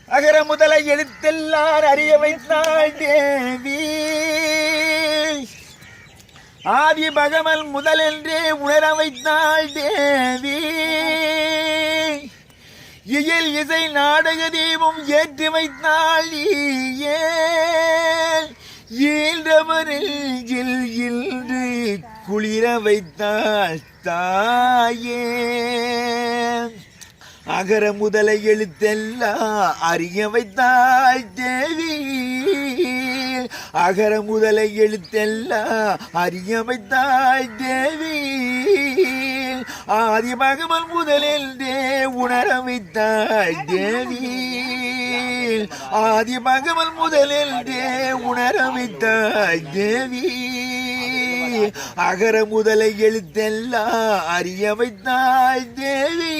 அகர முதல எழுத்தெல்லாம் அறிய வைத்தாள் தேவி ஆதி பகவன் முதலென்றே உணர வைத்தாள் தேவி இயல் இசை நாடக தீபம் ஏற்றி வைத்தாள் ஈன்றவரில் இன்று குளிர வைத்தாள் தாயே அகர முதல எழுத்தெல்லாம் அறிய வைத்தாள் தேவி அகர முதல எழுத்தெல்லாம் அறிய வைத்தாள் தேவி ஆதி பகவன் முதலென்றே உணர வைத்தாள் தேவி ஆதி பகவன் முதலென்றே உணர வைத்தாள் தேவி அகர முதல எழுத்தெல்லாம் அறிய வைத்தாள் தேவி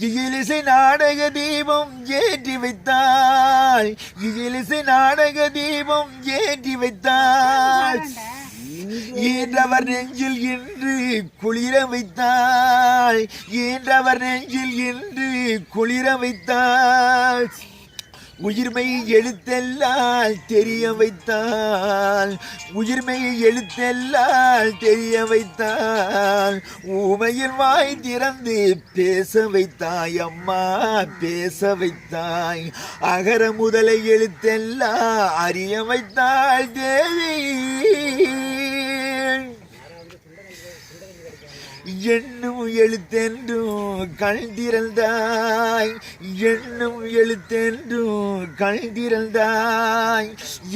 இயலிசை நாடக தீபம் ஏற்றி வைத்தாள் இயலிசை நாடக தீபம் ஏற்றி வைத்தாள் ஈன்றவர் நெஞ்சில் இன்று குளிர வைத்தாள் ஈன்றவர் நெஞ்சில் இன்று குளிர வைத்தாள் உயிர்மை எழுத்தெல்லாம் தெரிய வைத்தாள் உயிர்மை எழுத்தெல்லாம் தெரிய வைத்தாள் ஊமையில் வாய் திறந்து பேச வைத்தாய் அம்மா பேச வைத்தாய் அகர முதல எழுத்தெல்லாம் அறிய வைத்தாள் தேவி எண்ணும் எழுத்தென்றும் கழ்ந்திரந்தாய் எண்ணும் எழுத்தென்றும் கழ்ந்திரந்தாய்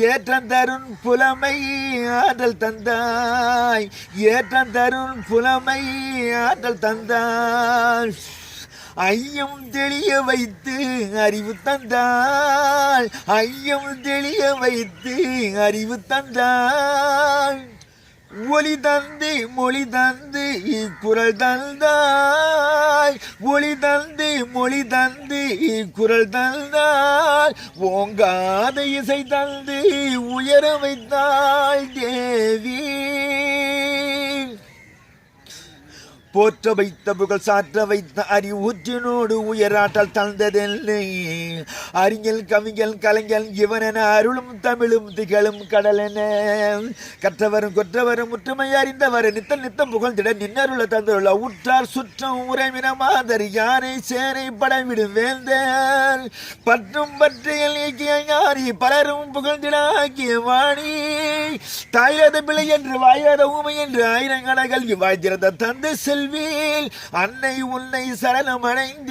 ஏற்றம் தருண் புலமை ஆற்றல் தந்தாய் ஏற்றம் தருண் புலமை ஆற்றல் தந்தாய் ஐயம் தெளிய வைத்து அறிவு தந்தாள் ஐயம் தெளிய வைத்து அறிவு தந்தாள் ஒளி தந்து மொழி தந்து குரல் தந்தாய் ஒளி தந்து மொழி தந்து குரல் தந்தாய் ஓங்காத இசை தந்து உயர வைத்தாள் தேவி போற்ற வைத்த புகழ் சாற்ற வைத்த அறிவூற்றினோடு உயராற்றல் தந்ததில்லை அறிஞல் கவிஞல் கலைஞல் இவனென அருளும் தமிழும் திகழும் கடலென கற்றவரும் கொற்றவரும் முற்றுமை அறிந்தவர் நித்தம் நித்தம் புகழ்ந்திட நின்னருள தந்துள்ள உற்றார் சுற்றம் உரைமின மாதர் யானை சேனை படைவிடும் வேந்தர் பற்றும் பற்றியல் இயக்கிய ஞானி பலரும் புகழ்ந்திட ஆக்கிய வாணி தாயிரத பிள்ளை என்று வாயிரத ஊமை என்று ஆயிரங்கணகள் வாழ்த்திறந்த தந்தை செல்வி அன்னை உன்னை சரணமடைந்தேன்